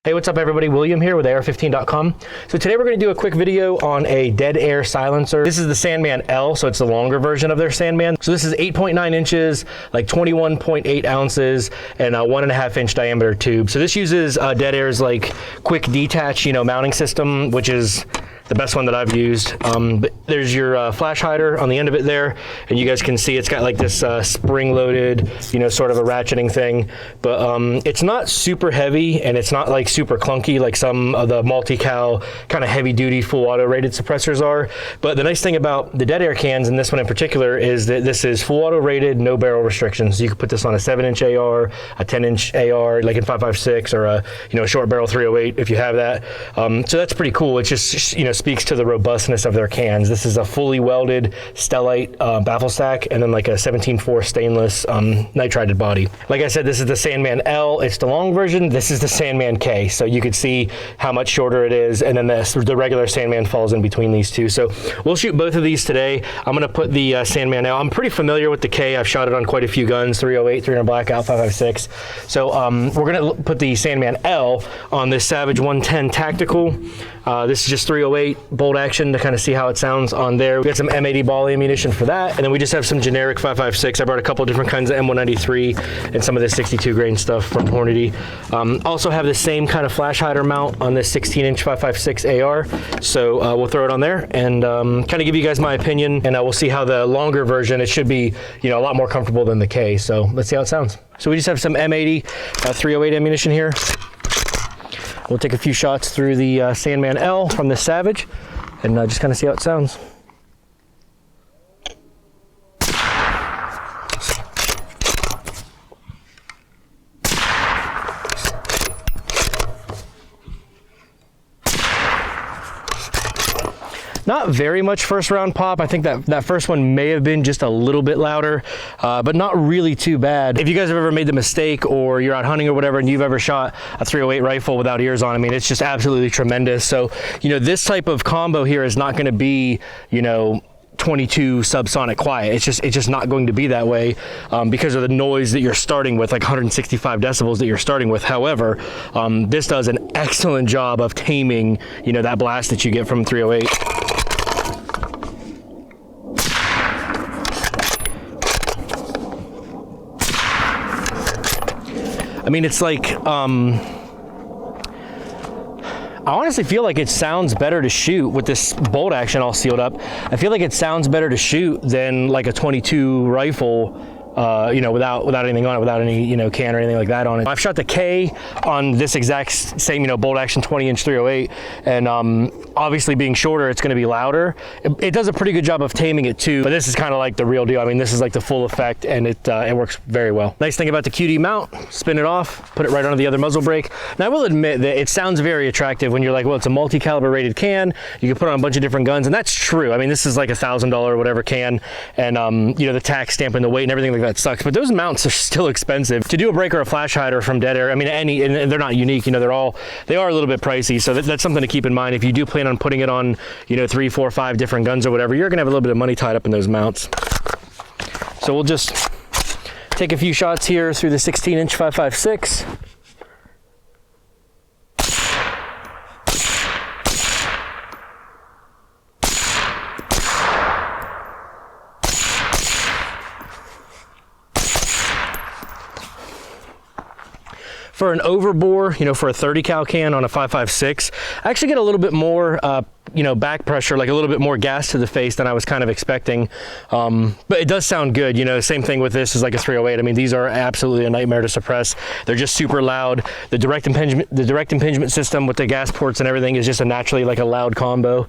Hey, what's up everybody? William here with AR15.com. So today we're going to do a quick video on a dead air silencer. This is the Sandman L, so it's the longer version of their Sandman. So this is 8.9 inches, like 21.8 ounces, and a 1.5 inch diameter tube. So this uses dead air's like quick detach, mounting system, which is the best one that I've used. But there's your flash hider on the end of it there, and you guys can see it's got like this spring-loaded, sort of a ratcheting thing. But it's not super heavy, and it's not like super clunky like some of the multi-cal kind of heavy-duty full auto-rated suppressors are. But the nice thing about the dead air cans, and this one in particular, is that this is full auto-rated, no barrel restrictions. You can put this on a 7-inch AR, a 10-inch AR, like in 5.56, or a short barrel 308 if you have that. So that's pretty cool. It just speaks to the robustness of their cans. This is a fully welded Stellite baffle stack, and then like a 17.4 stainless nitrided body. Like I said, this is the Sandman L. It's the long version. This is the Sandman K. So you could see how much shorter it is, and then the regular Sandman falls in between these two. So we'll shoot both of these today. I'm going to put the Sandman L. I'm pretty familiar with the K. I've shot it on quite a few guns, 308, 300 blackout, 5.56. So we're going to put the Sandman L on this Savage 110 Tactical. This is just 308 bolt action to kind of see how it sounds on there. We got some M80 ball ammunition for that, and then we just have some generic 5.56. I brought a couple different kinds of M193 and some of this 62 grain stuff from Hornady. Also have the same kind of flash hider mount on this 16-inch 5.56 AR, so we'll throw it on there and kind of give you guys my opinion, and we'll see how the longer version, it should be a lot more comfortable than the K, so let's see how it sounds. So we just have some M80 308 ammunition here. We'll take a few shots through the Sandman L from the Savage and just kind of see how it sounds. Not very much first round pop. I think that first one may have been just a little bit louder, but not really too bad. If you guys have ever made the mistake, or you're out hunting or whatever, and you've ever shot a 308 rifle without ears on, I mean, it's just absolutely tremendous. So, this type of combo here is not going to be, 22 subsonic quiet. It's just not going to be that way because of the noise that you're starting with, like 165 decibels that you're starting with. However, this does an excellent job of taming, that blast that you get from 308. I mean, it's like, I honestly feel like it sounds better to shoot with this bolt action all sealed up. I feel like it sounds better to shoot than like a 22 rifle, without anything on it, without any, can or anything like that on it. I've shot the K on this exact same, bolt action 20-inch 308, and obviously being shorter, it's going to be louder. It does a pretty good job of taming it too, but this is kind of like the real deal. I mean, this is like the full effect, and it works very well. Nice thing about the QD mount, spin it off, put it right onto the other muzzle brake. Now I will admit that it sounds very attractive when you're like, well, it's a multi-caliber rated can. You can put it on a bunch of different guns, and that's true. I mean, this is like $1,000 or whatever can, and the tax stamp and the weight and everything like that sucks, but those mounts are still expensive. To do a break or a flash hider from dead air, I mean, and they're not unique, they are a little bit pricey, so that's something to keep in mind. If you do plan on putting it on, 3, 4, 5 different guns or whatever, you're gonna have a little bit of money tied up in those mounts. So we'll just take a few shots here through the 16-inch 5.56. For an overbore, for a 30 cal can on a 5.56, I actually get a little bit more, back pressure, like a little bit more gas to the face than I was kind of expecting. But it does sound good. Same thing with this is like a 308. I mean, these are absolutely a nightmare to suppress. They're just super loud. The direct impingement system with the gas ports and everything is just naturally like a loud combo.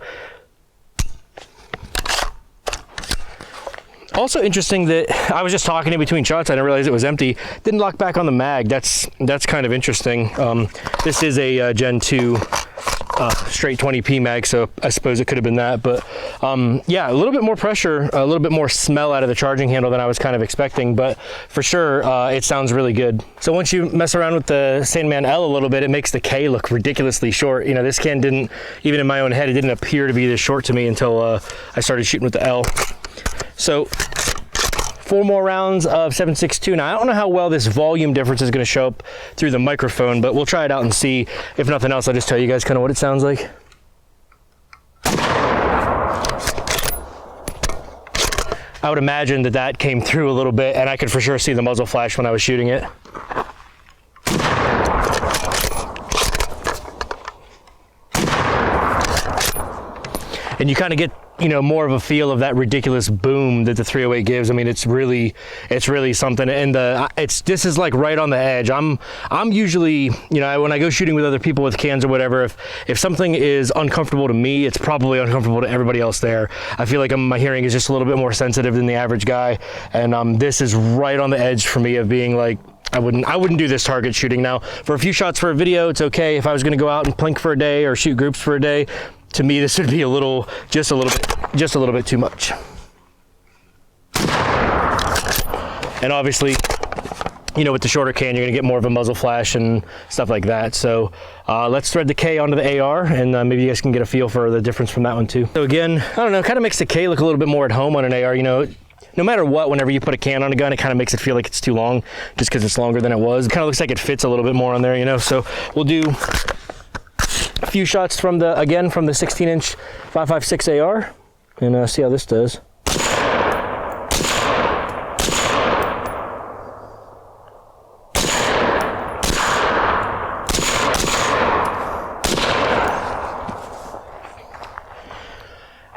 Also interesting that I was just talking in between shots. I didn't realize it was empty. Didn't lock back on the mag. That's kind of interesting. This is a Gen 2 straight 20p mag, so I suppose it could have been that. But yeah, a little bit more pressure, a little bit more smell out of the charging handle than I was kind of expecting. But for sure, it sounds really good. So once you mess around with the Sandman L a little bit, it makes the K look ridiculously short. This can didn't, even in my own head, it didn't appear to be this short to me until I started shooting with the L. So 4 more rounds of 7.62. Now, I don't know how well this volume difference is going to show up through the microphone, but we'll try it out and see. If nothing else, I'll just tell you guys kind of what it sounds like. I would imagine that that came through a little bit, and I could for sure see the muzzle flash when I was shooting it. And you kind of get, you know, more of a feel of that ridiculous boom that the 308 gives. I mean, it's really something. And this is like right on the edge. I'm usually, you know, when I go shooting with other people with cans or whatever, if something is uncomfortable to me, it's probably uncomfortable to everybody else there. I feel like my hearing is just a little bit more sensitive than the average guy, and this is right on the edge for me of being like, I wouldn't do this target shooting. Now, for a few shots for a video, it's okay. If I was going to go out and plink for a day or shoot groups for a day, to me, this would be just a little bit too much. And obviously, you know, with the shorter can, you're gonna get more of a muzzle flash and stuff like that. So let's thread the K onto the AR, and maybe you guys can get a feel for the difference from that one too. So again, I don't know, kind of makes the K look a little bit more at home on an AR. You know, no matter what, whenever you put a can on a gun, it kind of makes it feel like it's too long, just because it's longer than it was. It kind of looks like it fits a little bit more on there, you know. So we'll do a few shots from the 16-inch 5.56 AR and see how this does.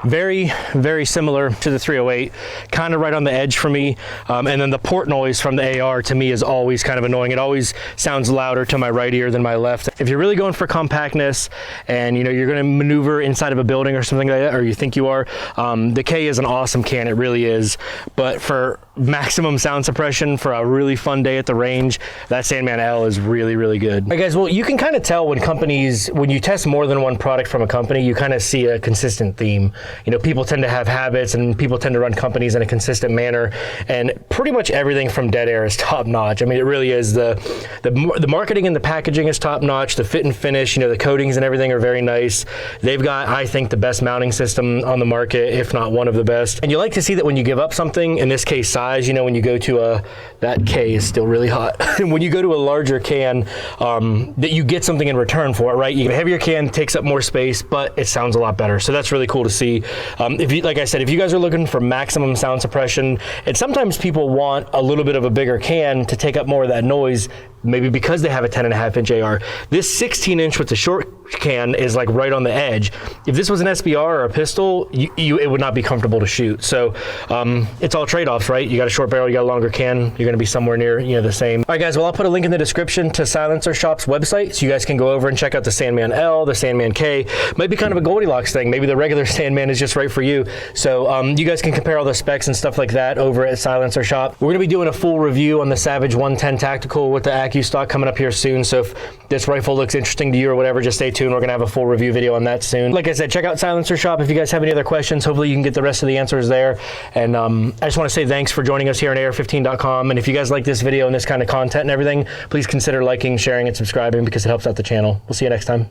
Very, very similar to the 308, kind of right on the edge for me. And then the port noise from the AR to me is always kind of annoying. It always sounds louder to my right ear than my left. If you're really going for compactness and, you know, you're going to maneuver inside of a building or something like that, or you think you are, the K is an awesome can. It really is. But for maximum sound suppression for a really fun day at the range, that Sandman L is really, really good. All right, guys, well, you can kind of tell when you test more than one product from a company, you kind of see a consistent theme. You know, people tend to have habits, and people tend to run companies in a consistent manner, and pretty much everything from Dead Air is top notch. I mean, it really is. The marketing and the packaging is top notch. The fit and finish, you know, the coatings and everything are very nice. They've got, I think, the best mounting system on the market, if not one of the best. And you like to see that when you give up something, in this case size, you know, when you go to that K is still really hot. When you go to a larger can, that you get something in return for it, right? You get a heavier can, takes up more space, but it sounds a lot better. So that's really cool to see. Like I said, if you guys are looking for maximum sound suppression, and sometimes people want a little bit of a bigger can to take up more of that noise, maybe because they have a 10.5-inch AR. This 16-inch with the short can is like right on the edge. If this was an SBR or a pistol, it would not be comfortable to shoot. So it's all trade-offs, right? You got a short barrel, you got a longer can, you're gonna be somewhere near, you know, the same. All right, guys, well, I'll put a link in the description to Silencer Shop's website, so you guys can go over and check out the Sandman L, the Sandman K. Might be kind of a Goldilocks thing. Maybe the regular Sandman is just right for you. So you guys can compare all the specs and stuff like that over at Silencer Shop. We're gonna be doing a full review on the Savage 110 Tactical with the stock coming up here soon. So if this rifle looks interesting to you or whatever, just stay tuned. We're gonna have a full review video on that soon. Like I said, check out Silencer Shop if you guys have any other questions. Hopefully you can get the rest of the answers there. And I just want to say thanks for joining us here on AR15.com. And if you guys like this video and this kind of content and everything, please consider liking, sharing, and subscribing, because it helps out the channel. We'll see you next time.